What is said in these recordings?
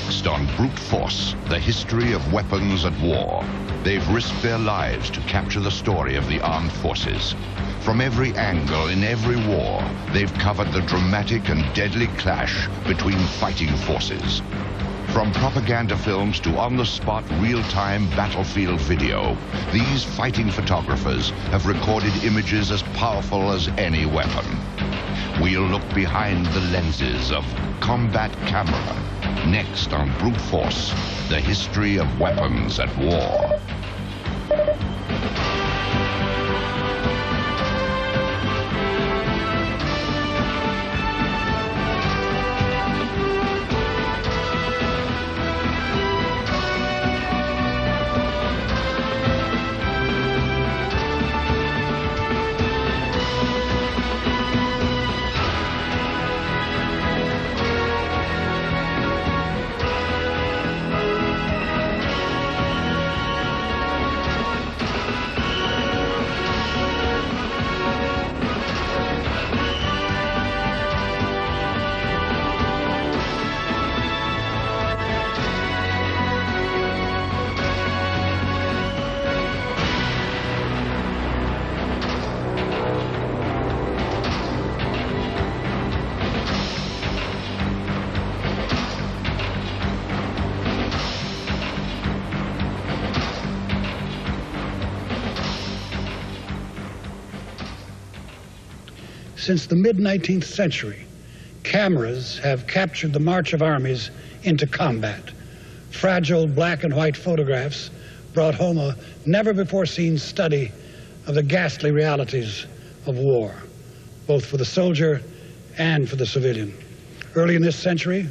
Next on Brute Force, the history of weapons at war. They've risked their lives to capture the story of the armed forces. From every angle in every war, they've covered the dramatic and deadly clash between fighting forces. From propaganda films to on-the-spot real-time battlefield video, these fighting photographers have recorded images as powerful as any weapon. We'll look behind the lenses of combat camera. Next on Brute Force, the history of weapons at war. Since the mid-19th century, cameras have captured the march of armies into combat. Fragile black and white photographs brought home a never-before-seen study of the ghastly realities of war, both for the soldier and for the civilian. Early in this century,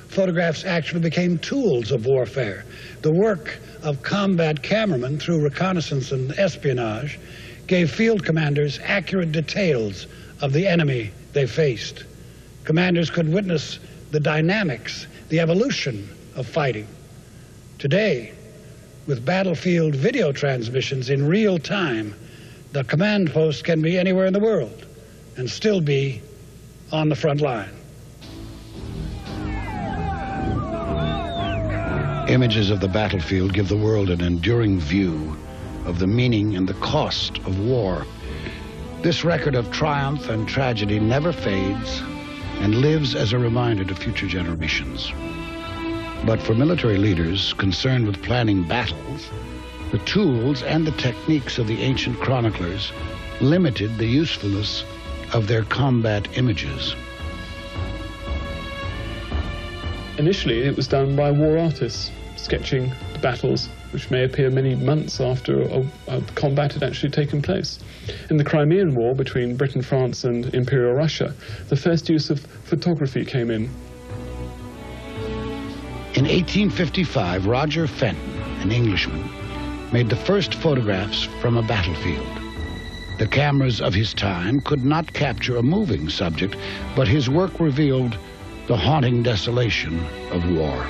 photographs actually became tools of warfare. The work of combat cameramen through reconnaissance and espionage gave field commanders accurate details of the enemy they faced. Commanders could witness the dynamics, the evolution of fighting. Today, with battlefield video transmissions in real time, the command post can be anywhere in the world and still be on the front line. Images of the battlefield give the world an enduring view of the meaning and the cost of war. This record of triumph and tragedy never fades and lives as a reminder to future generations. But for military leaders concerned with planning battles, the tools and the techniques of the ancient chroniclers limited the usefulness of their combat images. Initially, it was done by war artists, sketching the battles, which may appear many months after a combat had actually taken place. In the Crimean War between Britain, France, and Imperial Russia, the first use of photography came in. In 1855, Roger Fenton, an Englishman, made the first photographs from a battlefield. The cameras of his time could not capture a moving subject, but his work revealed the haunting desolation of war.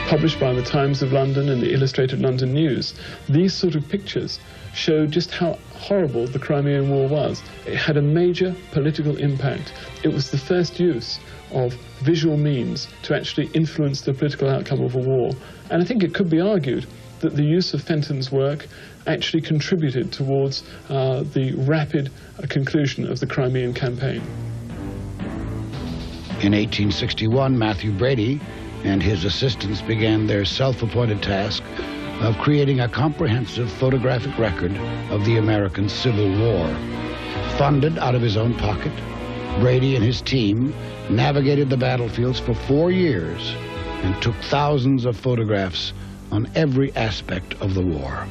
Published by the Times of London and the Illustrated London News, these sort of pictures showed just how horrible the Crimean War was. It had a major political impact. It was the first use of visual means to actually influence the political outcome of a war. And I think it could be argued that the use of Fenton's work actually contributed towards the rapid conclusion of the Crimean campaign. In 1861, Matthew Brady and his assistants began their self-appointed task of creating a comprehensive photographic record of the American Civil War. Funded out of his own pocket, Brady and his team navigated the battlefields for 4 years and took thousands of photographs on every aspect of the war.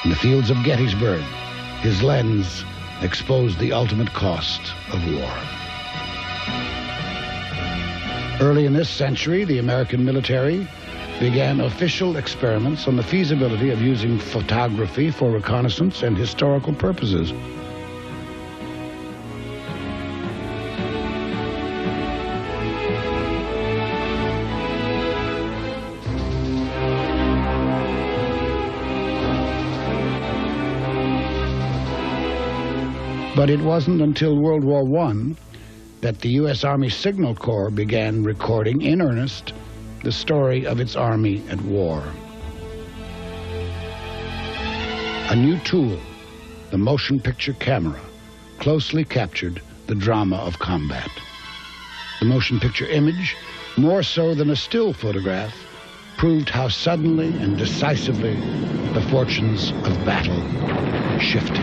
In the fields of Gettysburg, his lens exposed the ultimate cost of war. Early in this century, the American military began official experiments on the feasibility of using photography for reconnaissance and historical purposes. But it wasn't until World War I that the U.S. Army Signal Corps began recording in earnest the story of its army at war. A new tool, the motion picture camera, closely captured the drama of combat. The motion picture image, more so than a still photograph, proved how suddenly and decisively the fortunes of battle shifted.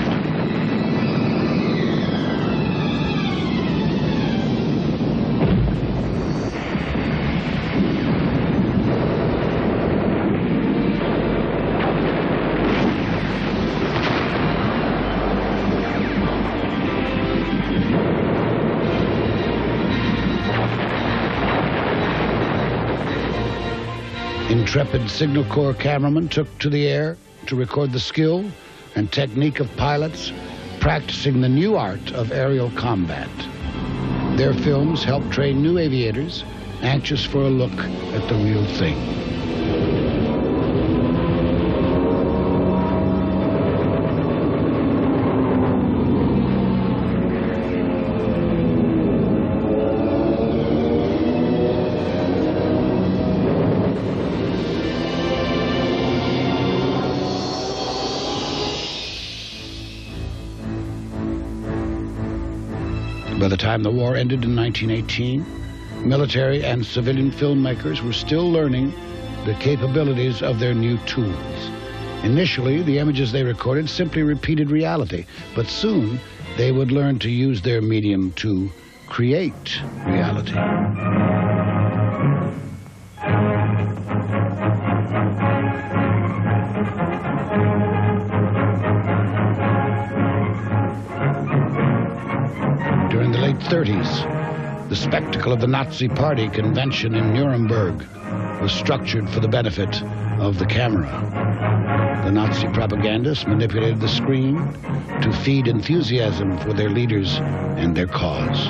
Intrepid Signal Corps cameramen took to the air to record the skill and technique of pilots practicing the new art of aerial combat. Their films helped train new aviators anxious for a look at the real thing. By the time the war ended in 1918, military and civilian filmmakers were still learning the capabilities of their new tools. Initially, the images they recorded simply repeated reality, but soon they would learn to use their medium to create reality. During the late 30s, the spectacle of the Nazi Party convention in Nuremberg was structured for the benefit of the camera. The Nazi propagandists manipulated the screen to feed enthusiasm for their leaders and their cause.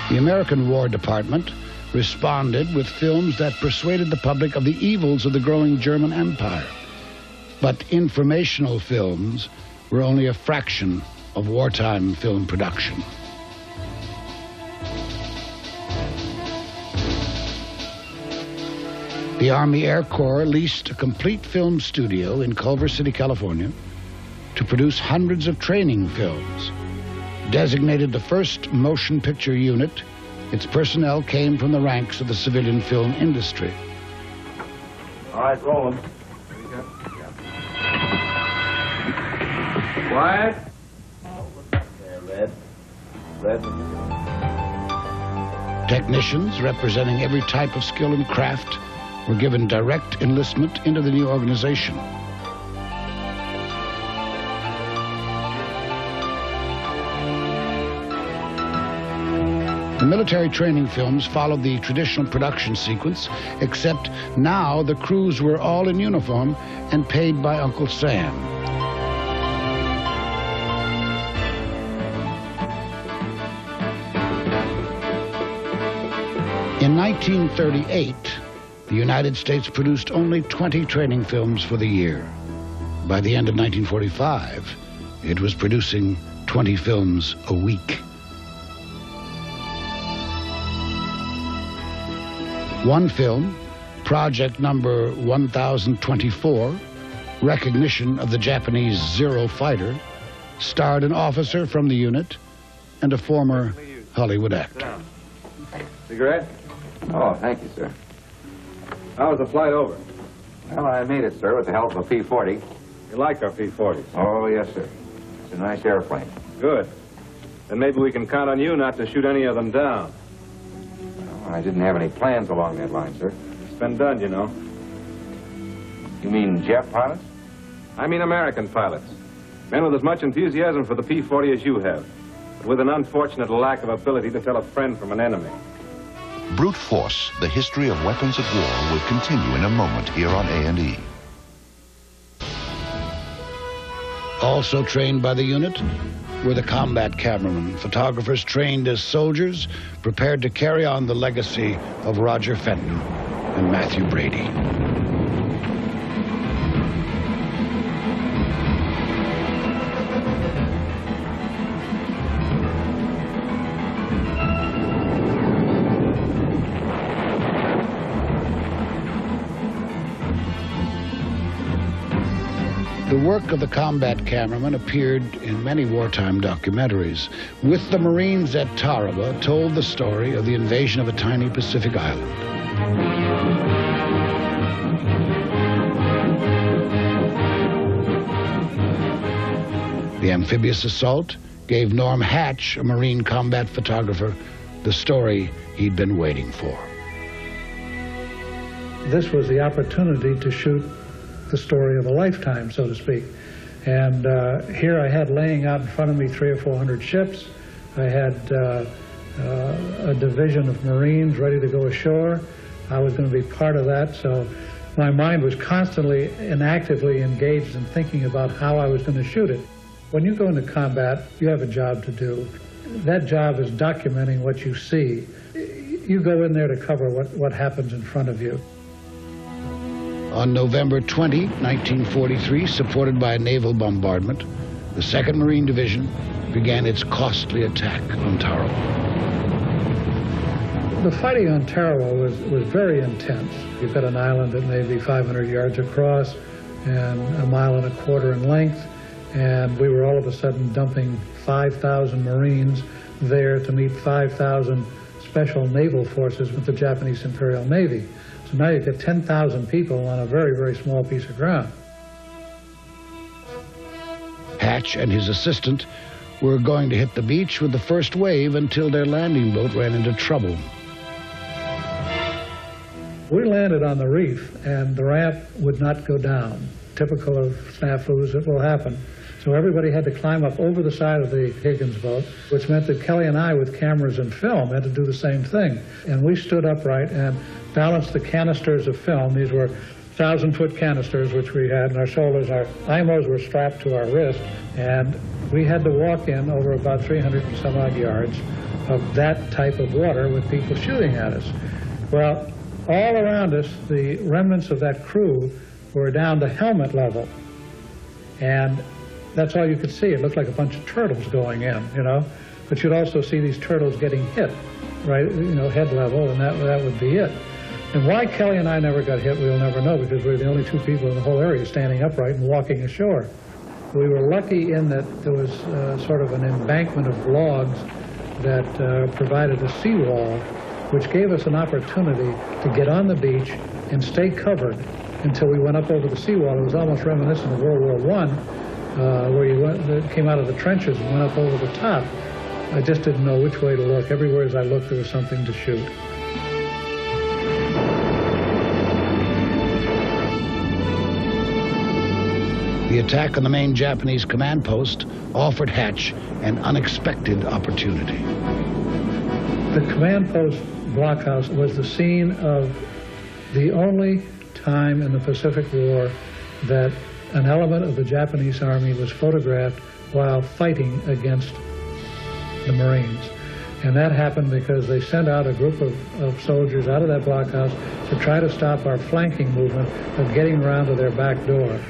The American War Department responded with films that persuaded the public of the evils of the growing German Empire. But informational films were only a fraction of wartime film production. The Army Air Corps leased a complete film studio in Culver City, California, to produce hundreds of training films. Designated the first motion picture unit, its personnel came from the ranks of the civilian film industry. All right, roll them. Quiet. There, Red. Technicians representing every type of skill and craft were given direct enlistment into the new organization. The military training films followed the traditional production sequence, except now the crews were all in uniform and paid by Uncle Sam. In 1938, the United States produced only 20 training films for the year. By the end of 1945, it was producing 20 films a week. One film, project number 1024, Recognition of the Japanese Zero Fighter, starred an officer from the unit and a former Hollywood actor. Cigarette? Oh, thank you, sir. How was the flight over? Well, I made it, sir, with the help of a P-40. You like our P-40s? Oh, yes, sir. It's a nice airplane. Good. Then maybe we can count on you not to shoot any of them down. Well, I didn't have any plans along that line, sir. It's been done, you know. You mean jet pilots? I mean American pilots. Men with as much enthusiasm for the P-40 as you have, but with an unfortunate lack of ability to tell a friend from an enemy. Brute Force, the history of weapons at war, will continue in a moment here on A&E. Also trained by the unit were the combat cameramen, photographers trained as soldiers, prepared to carry on the legacy of Roger Fenton and Matthew Brady. work of the combat cameraman appeared in many wartime documentaries. With the Marines at Tarawa told the story of the invasion of a tiny Pacific island. The amphibious assault gave Norm Hatch, a Marine combat photographer, the story he'd been waiting for. This was the opportunity to shoot the story of a lifetime, so to speak. And here I had laying out in front of me 300 or 400 ships. I had a division of Marines ready to go ashore. I was going to be part of that, so my mind was constantly and actively engaged in thinking about how I was going to shoot it. When you go into combat, you have a job to do. That job is documenting what you see. You go in there to cover what happens in front of you. On November 20, 1943, supported by a naval bombardment, the 2nd Marine Division began its costly attack on Tarawa. The fighting on Tarawa was very intense. You've got an island that may be 500 yards across and 1.25 miles in length, and we were all of a sudden dumping 5,000 Marines there to meet 5,000 special naval forces with the Japanese Imperial Navy. So now you've got 10,000 people on a very, very small piece of ground. Hatch and his assistant were going to hit the beach with the first wave until their landing boat ran into trouble. We landed on the reef, and the ramp would not go down. Typical of snafus that will happen. So everybody had to climb up over the side of the Higgins boat, which meant that Kelly and I, with cameras and film, had to do the same thing. And we stood upright and balanced the canisters of film. These were 1,000-foot canisters, which we had, and our shoulders, our IMOs were strapped to our wrist, and we had to walk in over about 300 and some odd yards of that type of water with people shooting at us. Well, all around us, the remnants of that crew were down to helmet level, and that's all you could see. It looked like a bunch of turtles going in, you know, but you'd also see these turtles getting hit, right, you know, head level, and that would be it. And why Kelly and I never got hit, we'll never know, because we were the only 2 people in the whole area standing upright and walking ashore. We were lucky in that there was sort of an embankment of logs that provided a seawall, which gave us an opportunity to get on the beach and stay covered until we went up over the seawall. It was almost reminiscent of World War I, where you came out of the trenches and went up over the top. I just didn't know which way to look. Everywhere as I looked, there was something to shoot. The attack on the main Japanese command post offered Hatch an unexpected opportunity. The command post blockhouse was the scene of the only time in the Pacific War that an element of the Japanese Army was photographed while fighting against the Marines. And that happened because they sent out a group of soldiers out of that blockhouse to try to stop our flanking movement of getting around to their back door.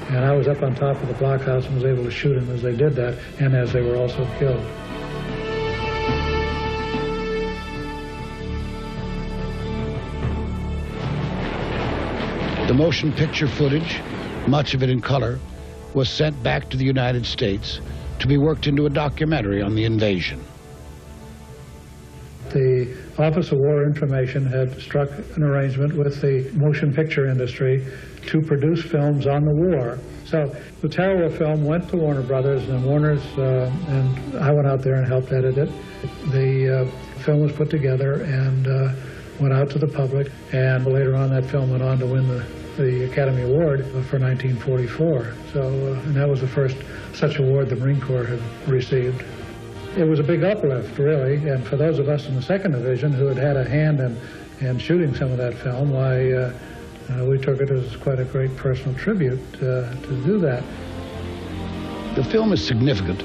And I was up on top of the blockhouse and was able to shoot them as they did that, and as they were also killed. The motion picture footage, much of it in color, was sent back to the United States to be worked into a documentary on the invasion. The Office of War Information had struck an arrangement with the motion picture industry to produce films on the war. So the Tarawa film went to Warner Brothers, and Warner's, and I went out there and helped edit it. The film was put together and went out to the public, and later on that film went on to win the Academy Award for 1944. So, and that was the first such award the Marine Corps had received. It was a big uplift, really, and for those of us in the 2nd Division who had a hand in shooting some of that film, why, we took it as quite a great personal tribute to do that. The film is significant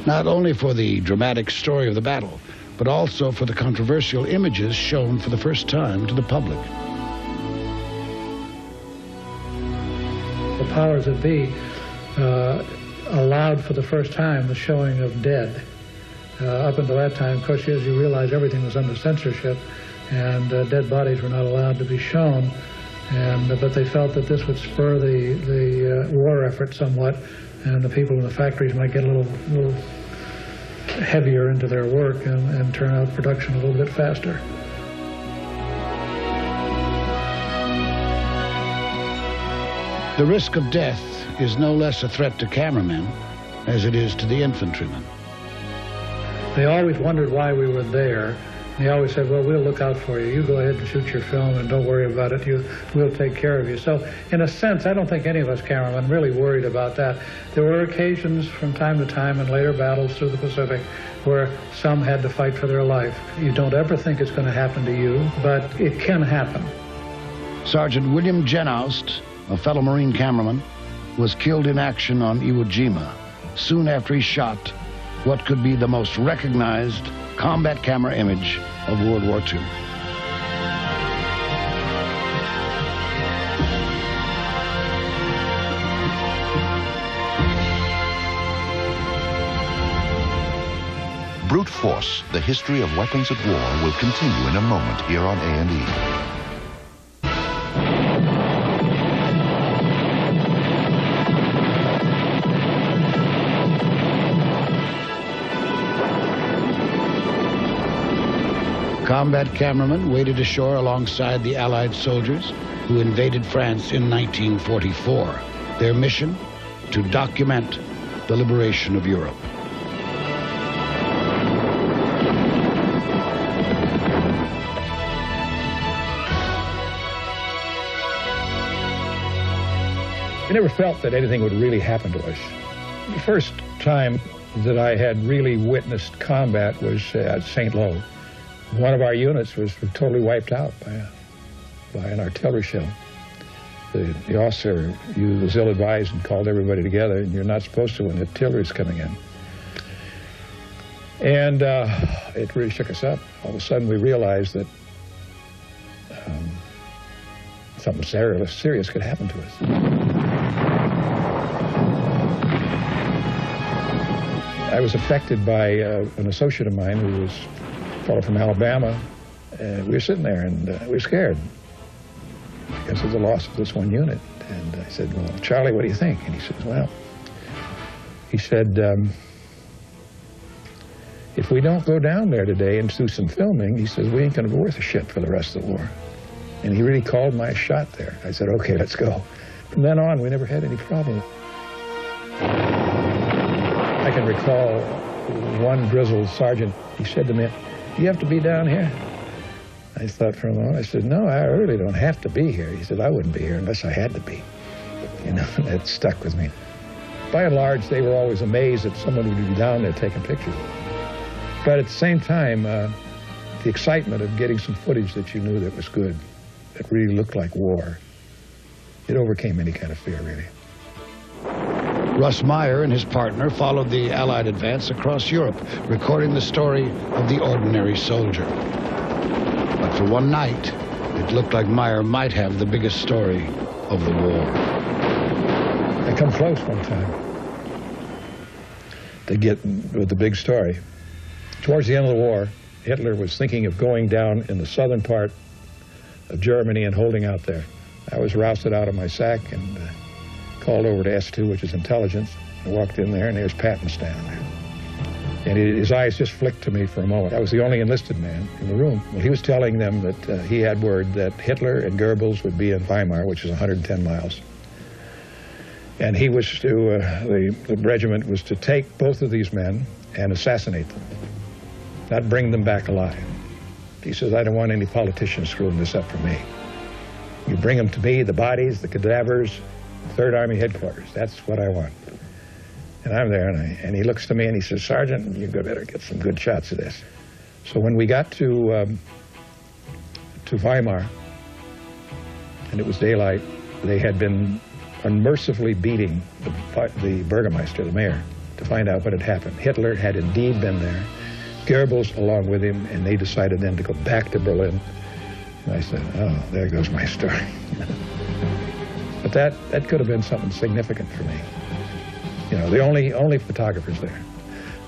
not only for the dramatic story of the battle, but also for the controversial images shown for the first time to the public. The powers that be allowed for the first time the showing of dead. Up until that time, of course, as you realize, everything was under censorship, and dead bodies were not allowed to be shown. But they felt that this would spur the war effort somewhat, and the people in the factories might get a little heavier into their work and turn out production a little bit faster. The risk of death is no less a threat to cameramen as it is to the infantrymen. They always wondered why we were there. They always said, well, we'll look out for you. You go ahead and shoot your film and don't worry about it. We'll take care of you. So in a sense, I don't think any of us cameramen really worried about that. There were occasions from time to time in later battles through the Pacific where some had to fight for their life. You don't ever think it's going to happen to you, but it can happen. Sergeant William Genoust, a fellow Marine cameraman, was killed in action on Iwo Jima soon after he shot what could be the most recognized combat camera image of World War II. Brute force, the history of weapons at war, will continue in a moment here on A&E. Combat cameramen waded ashore alongside the Allied soldiers who invaded France in 1944. Their mission? To document the liberation of Europe. I never felt that anything would really happen to us. The first time that I had really witnessed combat was at St. Lo. One of our units was totally wiped out by an artillery shell. The officer, was ill-advised and called everybody together, and you're not supposed to when the artillery's coming in. And it really shook us up. All of a sudden we realized that something serious could happen to us. I was affected by an associate of mine who was a fellow from Alabama. We were sitting there and we were scared because of the loss of this one unit. And I said, well, Charlie, what do you think? And he says, well, he said, if we don't go down there today and do some filming, he says, we ain't going to be worth a shit for the rest of the war. And he really called my shot there. I said, okay, let's go. From then on, we never had any problem. I can recall one grizzled sergeant, he said to me, do you have to be down here? I thought for a moment. I said, no, I really don't have to be here. He said, I wouldn't be here unless I had to be. You know, that stuck with me. By and large, they were always amazed that someone would be down there taking pictures. But at the same time, the excitement of getting some footage that you knew that was good, that really looked like war, it overcame any kind of fear, really. Russ Meyer and his partner followed the Allied advance across Europe, recording the story of the ordinary soldier. But for one night, it looked like Meyer might have the biggest story of the war. I come close one time to get with the big story. Towards the end of the war, Hitler was thinking of going down in the southern part of Germany and holding out there. I was rousted out of my sack and called over to S2, which is intelligence. I walked in there, and there's Patton standing there. And his eyes just flicked to me for a moment. I was the only enlisted man in the room. Well, he was telling them that he had word that Hitler and Goebbels would be in Weimar, which is 110 miles. And he was to, the regiment was to take both of these men and assassinate them, not bring them back alive. He says, I don't want any politicians screwing this up for me. You bring them to me, the bodies, the cadavers, 3rd Army headquarters. That's what I want. And I'm there, and he looks to me and he says, Sergeant, you better get some good shots of this. So when we got to Weimar, and it was daylight, they had been unmercifully beating the Burgermeister, the mayor, to find out what had happened. Hitler had indeed been there, Goebbels along with him, and they decided then to go back to Berlin. And I said, oh, there goes my story. But that could have been something significant for me. You know, the only photographers there.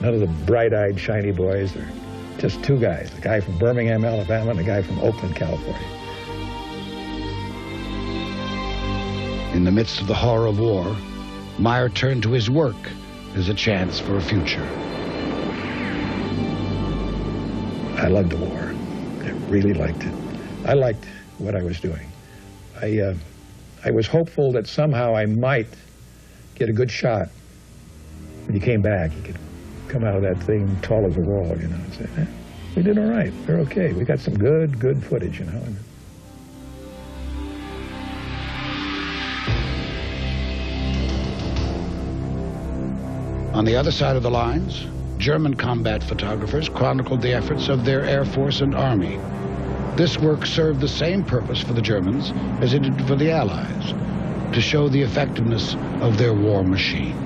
None of the bright-eyed, shiny boys. They're just two guys, a guy from Birmingham, Alabama, and a guy from Oakland, California. In the midst of the horror of war, Meyer turned to his work as a chance for a future. I loved the war. I really liked it. I liked what I was doing. I was hopeful that somehow I might get a good shot. When you came back, you could come out of that thing tall as a wall, you know, and say, we did all right, we're okay. We got some good footage, you know. On the other side of the lines, German combat photographers chronicled the efforts of their Air Force and Army. This work served the same purpose for the Germans as it did for the Allies, to show the effectiveness of their war machine.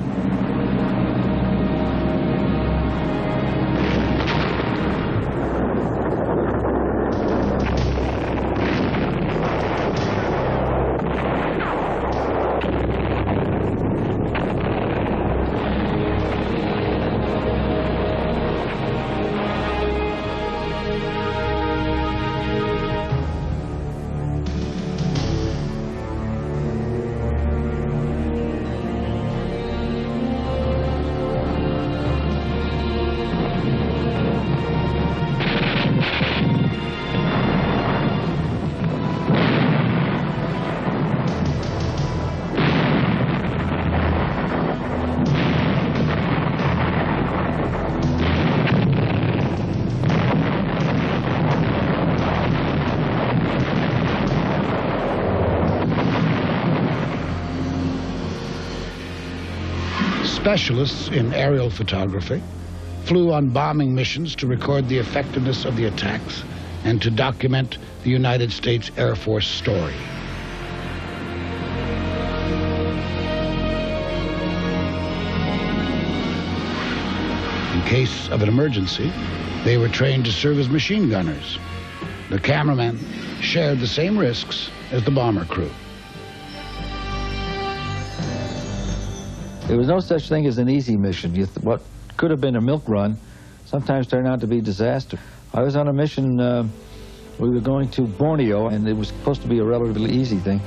Specialists in aerial photography flew on bombing missions to record the effectiveness of the attacks and to document the United States Air Force story. In case of an emergency, they were trained to serve as machine gunners. The cameramen shared the same risks as the bomber crew. There was no such thing as an easy mission. What could have been a milk run sometimes turned out to be disaster. I was on a mission, we were going to Borneo, and it was supposed to be a relatively easy thing.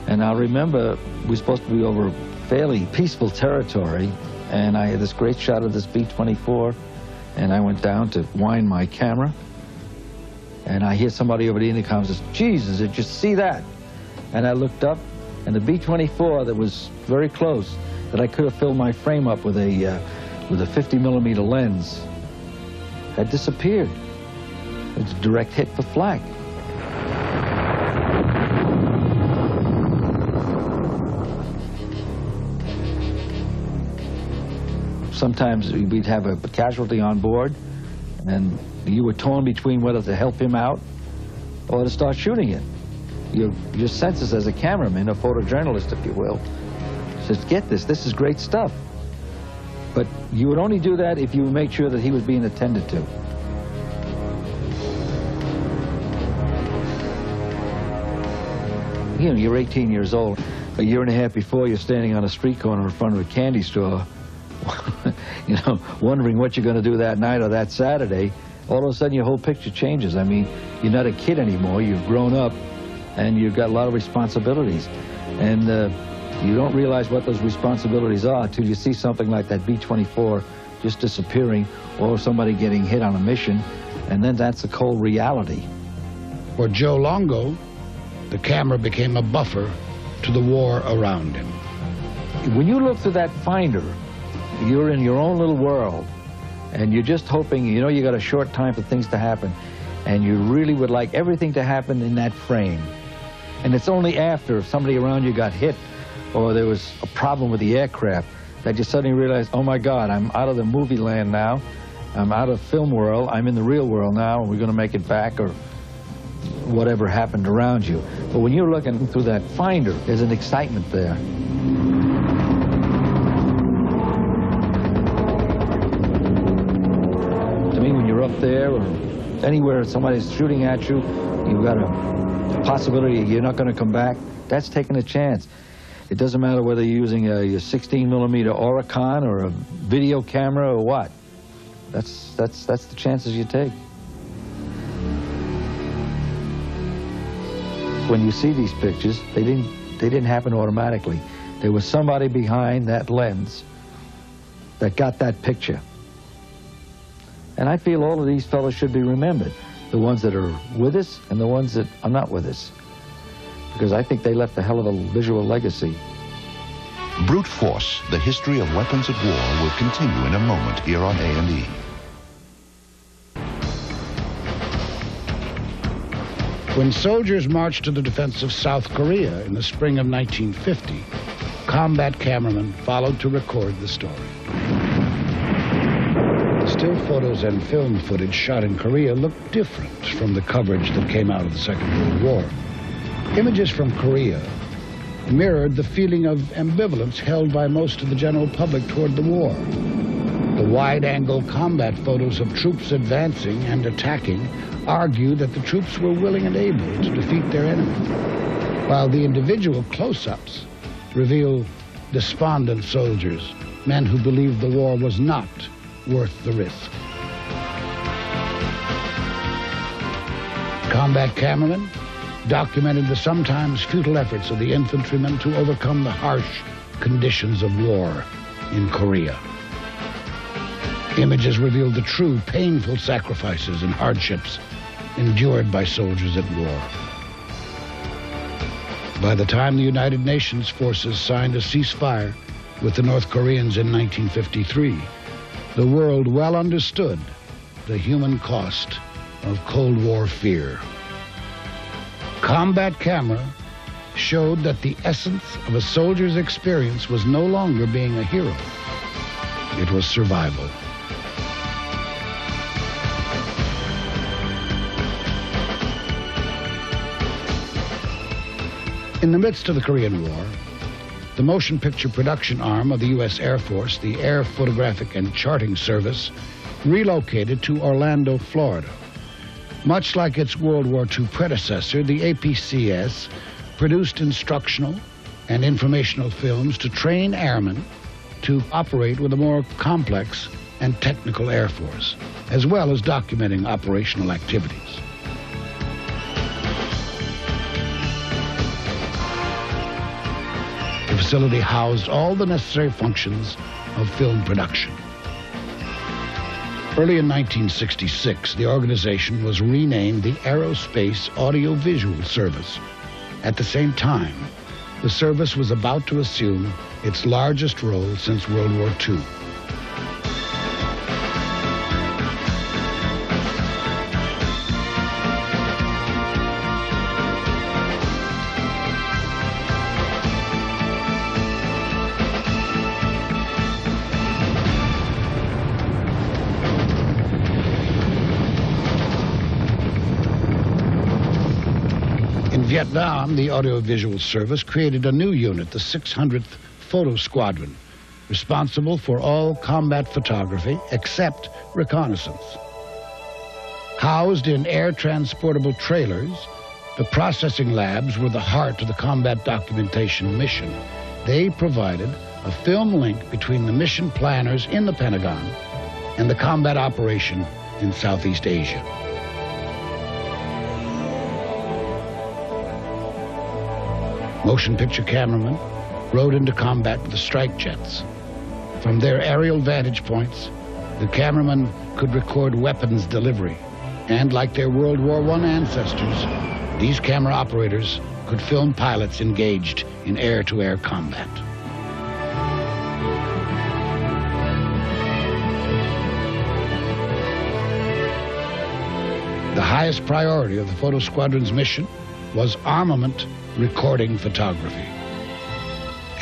And I remember we were supposed to be over fairly peaceful territory, and I had this great shot of this B-24, and I went down to wind my camera, and I hear somebody over the intercom says, "Jesus, did you see that?" And I looked up, and the B-24 that was very close, that I could have filled my frame up with a 50mm lens, had disappeared. It was a direct hit for flak. Sometimes we'd have a casualty on board, and you were torn between whether to help him out or to start shooting it. Your senses as a cameraman, a photojournalist, if you will, says, get this is great stuff. But you would only do that if you would make sure that he was being attended to. You know, you're 18 years old. A year and a half before, you're standing on a street corner in front of a candy store, you know, wondering what you're going to do that night or that Saturday. All of a sudden, your whole picture changes. I mean, you're not a kid anymore. You've grown up, and you've got a lot of responsibilities. And you don't realize what those responsibilities are until you see something like that B-24 just disappearing, or somebody getting hit on a mission, and then that's the cold reality. For Joe Longo, the camera became a buffer to the war around him. When you look through that finder, you're in your own little world, and you're just hoping, you know, you got a short time for things to happen, and you really would like everything to happen in that frame. And it's only after somebody around you got hit or there was a problem with the aircraft that you suddenly realize, oh my God, I'm out of the movie land now. I'm out of film world. I'm in the real world now, and we're going to make it back, or whatever happened around you. But when you're looking through that finder, there's an excitement there. To me, when you're up there or anywhere somebody's shooting at you, you've got a possibility you're not going to come back. That's taking a chance. It doesn't matter whether you're using a 16mm Oricon or a video camera or what. That's the chances you take. When you see these pictures, they didn't they didn't happen automatically. There was somebody behind that lens that got that picture. And I feel all of these fellows should be remembered, the ones that are with us and the ones that are not with us, because I think they left a hell of a visual legacy. Brute Force, the history of weapons at war, will continue in a moment here on A&E. When soldiers marched to the defense of South Korea in the spring of 1950, combat cameramen followed to record the story. The still photos and film footage shot in Korea looked different from the coverage that came out of the Second World War. Images from Korea mirrored the feeling of ambivalence held by most of the general public toward the war. The wide-angle combat photos of troops advancing and attacking argued that the troops were willing and able to defeat their enemy, while the individual close-ups reveal despondent soldiers, men who believed the war was not worth the risk. Combat cameramen documented the sometimes futile efforts of the infantrymen to overcome the harsh conditions of war in Korea. Images revealed the true painful sacrifices and hardships endured by soldiers at war. By the time the United Nations forces signed a ceasefire with the North Koreans in 1953, the world well understood the human cost of Cold War fear. Combat camera showed that the essence of a soldier's experience was no longer being a hero. It was survival. In the midst of the Korean War, the motion picture production arm of the U.S. Air Force, the Air Photographic and Charting Service, relocated to Orlando, Florida. Much like its World War II predecessor, the APCS produced instructional and informational films to train airmen to operate with a more complex and technical Air Force, as well as documenting operational activities. The facility housed all the necessary functions of film production. Early in 1966, the organization was renamed the Aerospace Audiovisual Service. At the same time, the service was about to assume its largest role since World War II. In Vietnam, the Audiovisual Service created a new unit, the 600th Photo Squadron, responsible for all combat photography except reconnaissance. Housed in air-transportable trailers, the processing labs were the heart of the combat documentation mission. They provided a film link between the mission planners in the Pentagon and the combat operation in Southeast Asia. Motion picture cameramen rode into combat with the strike jets. From their aerial vantage points, the cameramen could record weapons delivery. And like their World War I ancestors, these camera operators could film pilots engaged in air-to-air combat. The highest priority of the Photo Squadron's mission was armament recording photography.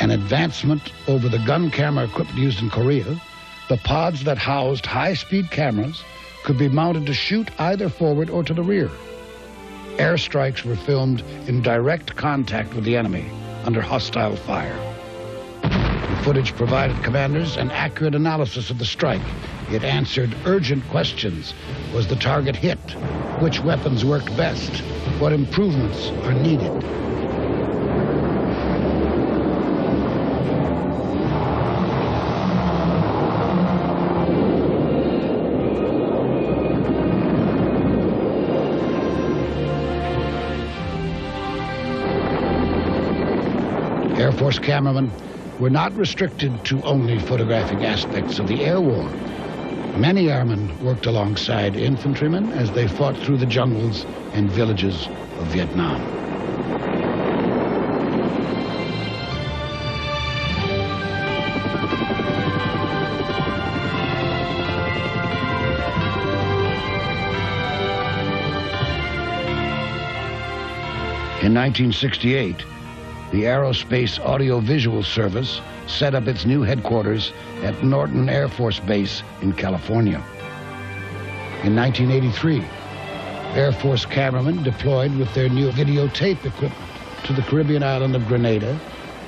An advancement over the gun camera equipment used in Korea, the pods that housed high-speed cameras could be mounted to shoot either forward or to the rear. Airstrikes were filmed in direct contact with the enemy under hostile fire. The footage provided commanders an accurate analysis of the strike. It answered urgent questions. Was the target hit? Which weapons worked best? What improvements are needed? Force cameramen were not restricted to only photographing aspects of the air war. Many airmen worked alongside infantrymen as they fought through the jungles and villages of Vietnam. In 1968, the Aerospace Audiovisual Service set up its new headquarters at Norton Air Force Base in California. In 1983, Air Force cameramen deployed with their new videotape equipment to the Caribbean island of Grenada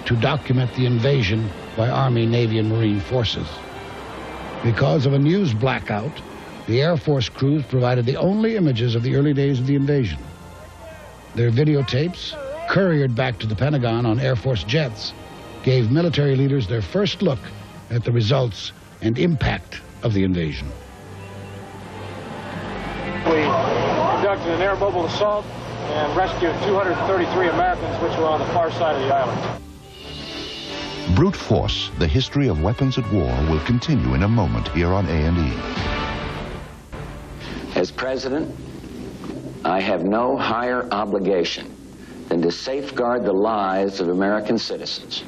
to document the invasion by Army, Navy, and Marine forces. Because of a news blackout, the Air Force crews provided the only images of the early days of the invasion. Their videotapes, couriered back to the Pentagon on Air Force jets, gave military leaders their first look at the results and impact of the invasion. We conducted an air mobile assault and rescued 233 Americans which were on the far side of the island. Brute force, the history of weapons at war, will continue in a moment here on A&E. As president, I have no higher obligation than to safeguard the lives of American citizens.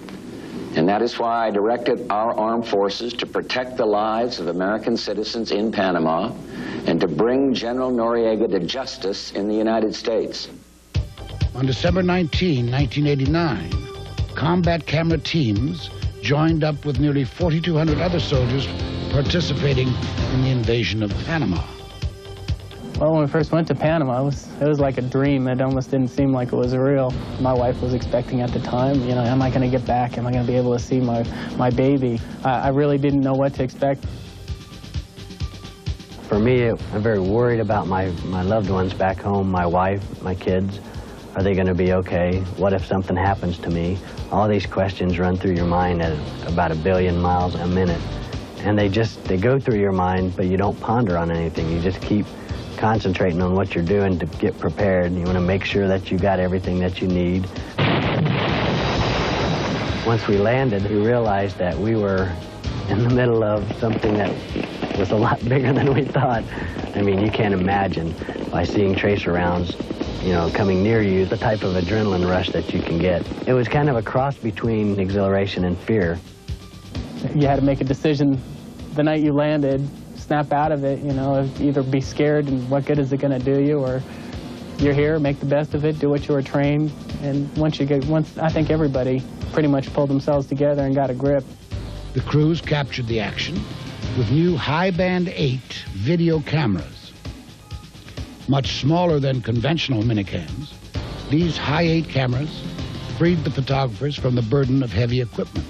And that is why I directed our armed forces to protect the lives of American citizens in Panama and to bring General Noriega to justice in the United States. On December 19, 1989, combat camera teams joined up with nearly 4,200 other soldiers participating in the invasion of Panama. Well, when we first went to Panama, it was like a dream. It almost didn't seem like it was real. My wife was expecting at the time, you know, am I going to get back? Am I going to be able to see my baby? I really didn't know what to expect. For me, I'm very worried about my loved ones back home, my wife, my kids. Are they going to be okay? What if something happens to me? All these questions run through your mind at about 1 billion miles a minute. And they go through your mind, but you don't ponder on anything. You just keep concentrating on what you're doing to get prepared. You want to make sure that you got everything that you need. Once we landed, we realized that we were in the middle of something that was a lot bigger than we thought. I mean, you can't imagine, by seeing tracer rounds, you know, coming near you, the type of adrenaline rush that you can get. It was kind of a cross between exhilaration and fear. You had to make a decision the night you landed. Snap out of it, you know, either be scared and what good is it going to do you, or you're here, make the best of it, do what you were trained. And once I think everybody pretty much pulled themselves together and got a grip. The crews captured the action with new high-band 8 video cameras. Much smaller than conventional minicams, these high 8 cameras freed the photographers from the burden of heavy equipment.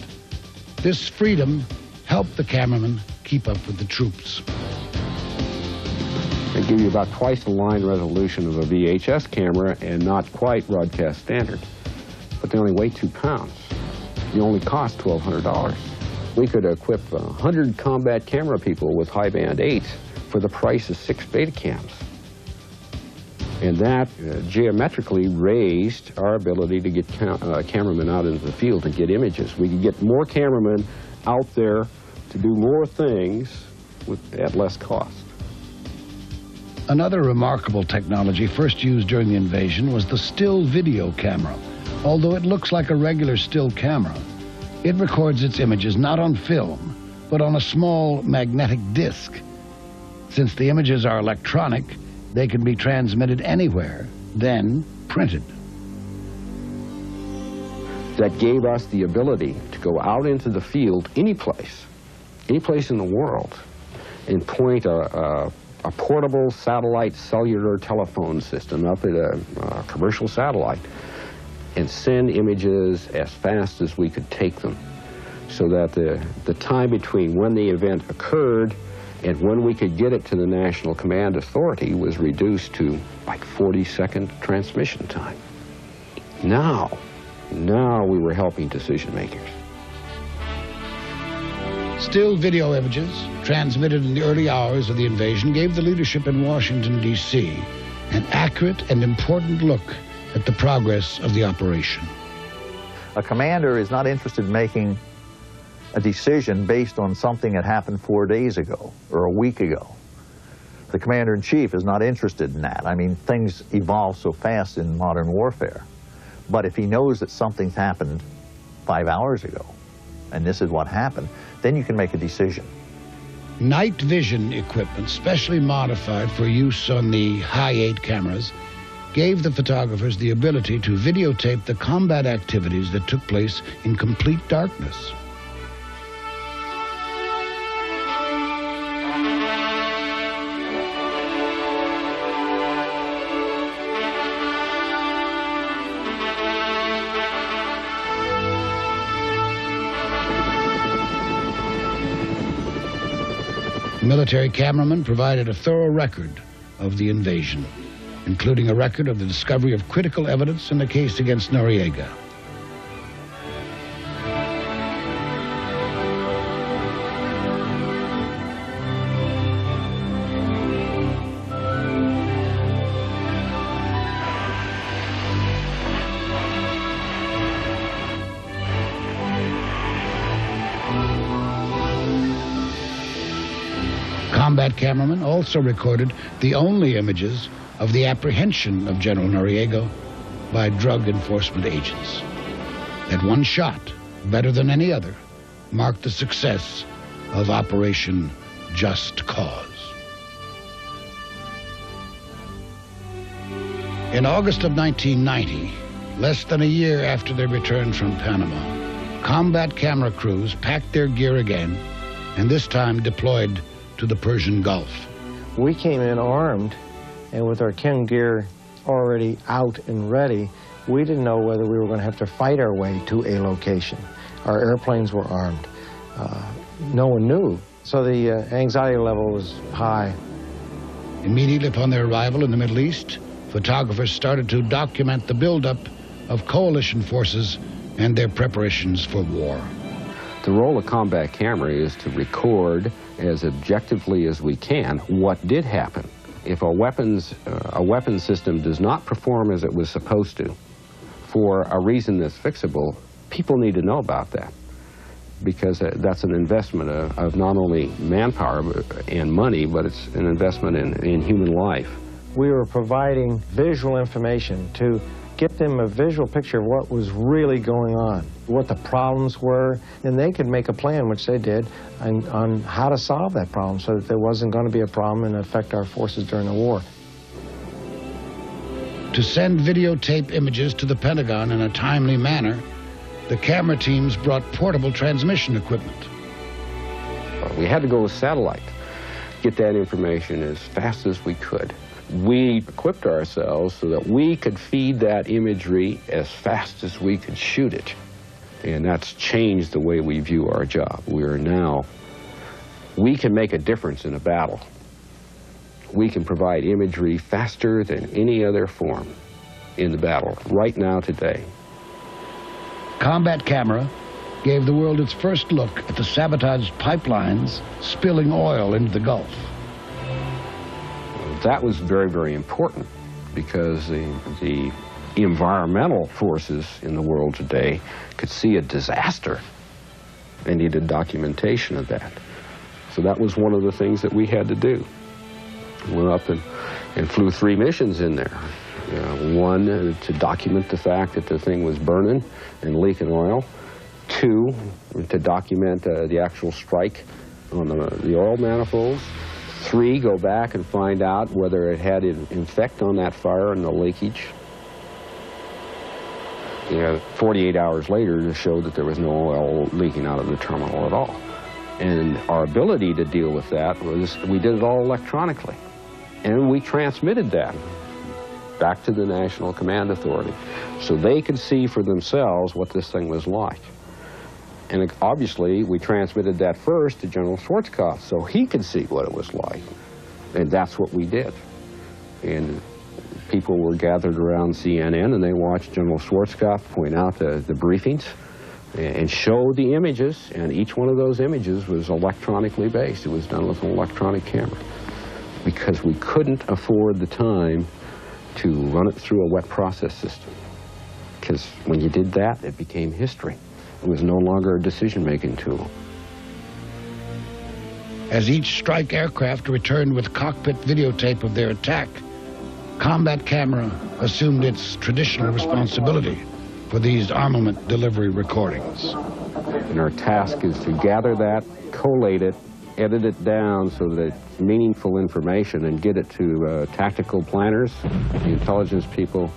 This freedom helped the cameramen keep up with the troops. They give you about twice the line resolution of a VHS camera and not quite broadcast standard. But they only weigh 2 pounds. They only cost $1,200. We could equip 100 combat camera people with high-band 8 for the price of 6 Betacams. And that geometrically raised our ability to get cameramen out into the field and get images. We could get more cameramen out there to do more things at less cost. Another remarkable technology first used during the invasion was the still video camera. Although it looks like a regular still camera, it records its images not on film, but on a small magnetic disc. Since the images are electronic, they can be transmitted anywhere, then printed. That gave us the ability to go out into the field any place in the world, and point a portable satellite cellular telephone system up at a commercial satellite and send images as fast as we could take them, so that the time between when the event occurred and when we could get it to the National Command Authority was reduced to like 40-second transmission time. Now we were helping decision makers. Still video images, transmitted in the early hours of the invasion, gave the leadership in Washington, D.C. an accurate and important look at the progress of the operation. A commander is not interested in making a decision based on something that happened 4 days ago or a week ago. The commander-in-chief is not interested in that. I mean, things evolve so fast in modern warfare. But if he knows that something's happened 5 hours ago, and this is what happened, then you can make a decision. Night vision equipment, specially modified for use on the high-8 cameras, gave the photographers the ability to videotape the combat activities that took place in complete darkness. Military cameramen provided a thorough record of the invasion, including a record of the discovery of critical evidence in the case against Noriega. Combat cameramen also recorded the only images of the apprehension of General Noriega by drug enforcement agents. That one shot, better than any other, marked the success of Operation Just Cause. In August of 1990, less than a year after their return from Panama, combat camera crews packed their gear again, and this time deployed to the Persian Gulf. We came in armed, and with our chem gear already out and ready, we didn't know whether we were going to have to fight our way to a location. Our airplanes were armed. No one knew, so the anxiety level was high. Immediately upon their arrival in the Middle East, photographers started to document the buildup of coalition forces and their preparations for war. The role of combat camera is to record as objectively as we can what did happen. If a weapons system does not perform as it was supposed to, for a reason that's fixable, people need to know about that, because that's an investment of not only manpower and money, but it's an investment in human life. We were providing visual information to get them a visual picture of what was really going on, what the problems were, and they could make a plan, which they did, on how to solve that problem so that there wasn't going to be a problem and affect our forces during the war. To send videotape images to the Pentagon in a timely manner, the camera teams brought portable transmission equipment. We had to go with satellite, get that information as fast as we could. We equipped ourselves so that we could feed that imagery as fast as we could shoot it. And that's changed the way we view our job. We can make a difference in a battle. We can provide imagery faster than any other form in the battle, right now, today. Combat camera gave the world its first look at the sabotaged pipelines spilling oil into the Gulf. That was very, very important, because the environmental forces in the world today could see a disaster and needed documentation of that. So that was one of the things that we had to do. We went up and flew 3 missions in there. One, to document the fact that the thing was burning and leaking oil. 2, to document the actual strike on the oil manifolds. 3, go back and find out whether it had an effect on that fire and the leakage. 48 hours later to show that there was no oil leaking out of the terminal at all. And our ability to deal with that was, we did it all electronically. And we transmitted that back to the National Command Authority so they could see for themselves what this thing was like. And obviously, we transmitted that first to General Schwarzkopf so he could see what it was like. And that's what we did. And people were gathered around CNN, and they watched General Schwarzkopf point out the briefings and show the images, and each one of those images was electronically based. It was done with an electronic camera, because we couldn't afford the time to run it through a wet process system. because when you did that, it became history. It was no longer a decision-making tool. As each strike aircraft returned with cockpit videotape of their attack, Combat Camera assumed its traditional responsibility for these armament delivery recordings. And our task is to gather that, collate it, edit it down so that it's meaningful information, and get it to tactical planners, the intelligence people,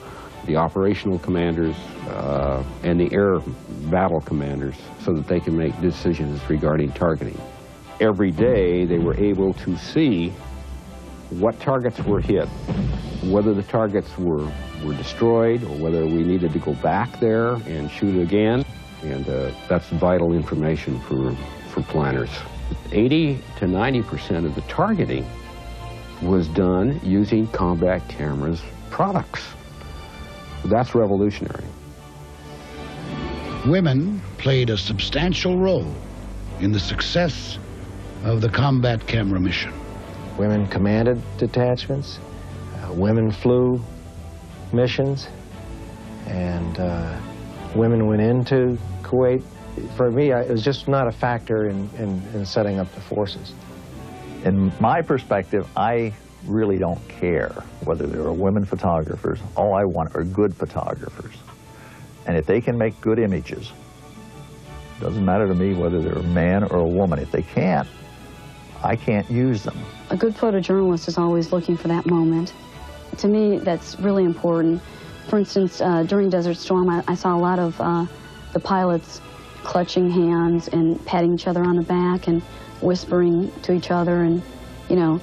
the operational commanders, and the air battle commanders, so that they can make decisions regarding targeting. Every day they were able to see what targets were hit, whether the targets were destroyed, or whether we needed to go back there and shoot again. And that's vital information for planners. 80 to 90% of the targeting was done using Combat Camera's products. That's revolutionary. Women played a substantial role in the success of the Combat Camera mission. Women commanded detachments, women flew missions, and women went into Kuwait. For me, it was just not a factor in setting up the forces. In my perspective, I really don't care whether there are women photographers. All I want are good photographers. And if they can make good images, it doesn't matter to me whether they're a man or a woman. If they can't, I can't use them. A good photojournalist is always looking for that moment. To me, that's really important. For instance, during Desert Storm, I saw a lot of the pilots clutching hands and patting each other on the back and whispering to each other and, you know,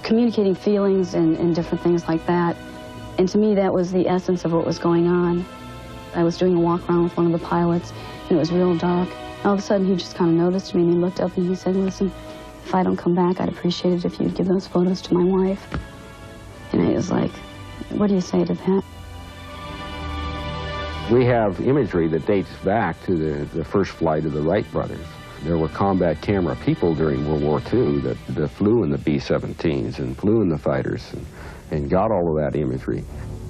communicating feelings and different things like that. And to me, that was the essence of what was going on. I was doing a walk around with one of the pilots, and it was real dark. All of a sudden, he just kind of noticed me, and he looked up and he said, "Listen, if I don't come back, I'd appreciate it if you'd give those photos to my wife." And I was like, what do you say to that? We have imagery that dates back to the first flight of the Wright brothers. There were Combat Camera people during World War II that flew in the B-17s and flew in the fighters and got all of that imagery.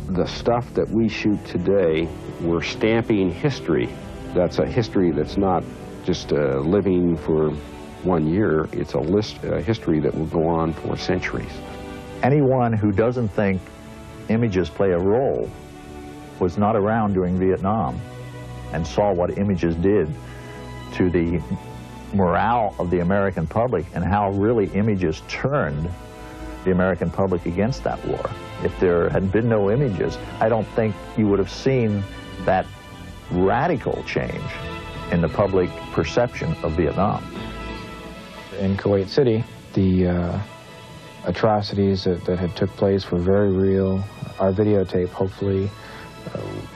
The stuff that we shoot today, we're stamping history. That's a history that's not just living for 1 year. It's a history that will go on for centuries. Anyone who doesn't think images play a role was not around during Vietnam and saw what images did to the morale of the American public and how really images turned the American public against that war. If there had been no images, I don't think you would have seen that radical change in the public perception of Vietnam. In Kuwait City, the atrocities that had took place were very real. Our videotape hopefully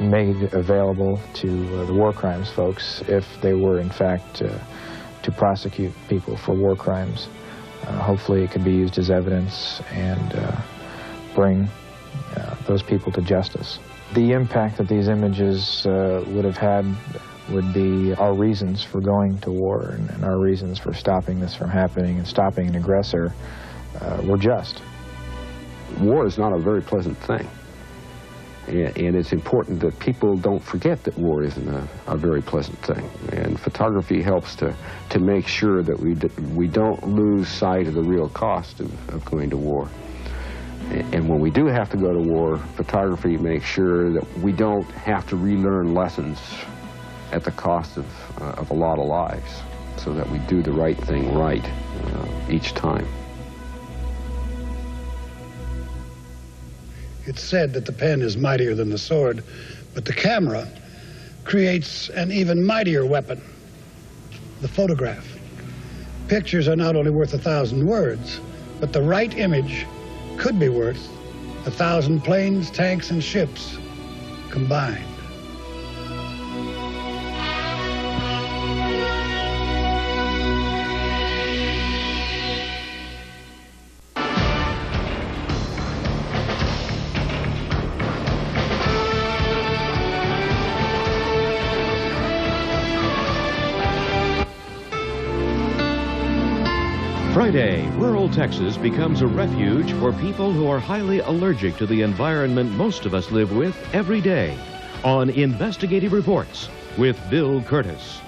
made available to the war crimes folks, if they were in fact to prosecute people for war crimes. Hopefully it could be used as evidence and bring those people to justice. The impact that these images would have had would be our reasons for going to war and our reasons for stopping this from happening and stopping an aggressor were just. War is not a very pleasant thing. And it's important that people don't forget that war isn't a very pleasant thing. And photography helps to make sure that we don't lose sight of the real cost of going to war. And when we do have to go to war, photography makes sure that we don't have to relearn lessons at the cost of a lot of lives, so that we do the right thing right each time. It's said that the pen is mightier than the sword, but the camera creates an even mightier weapon, the photograph. Pictures are not only worth 1,000 words, but the right image could be worth 1,000 planes, tanks, and ships combined. Friday, rural Texas becomes a refuge for people who are highly allergic to the environment most of us live with every day. on Investigative Reports with Bill Curtis.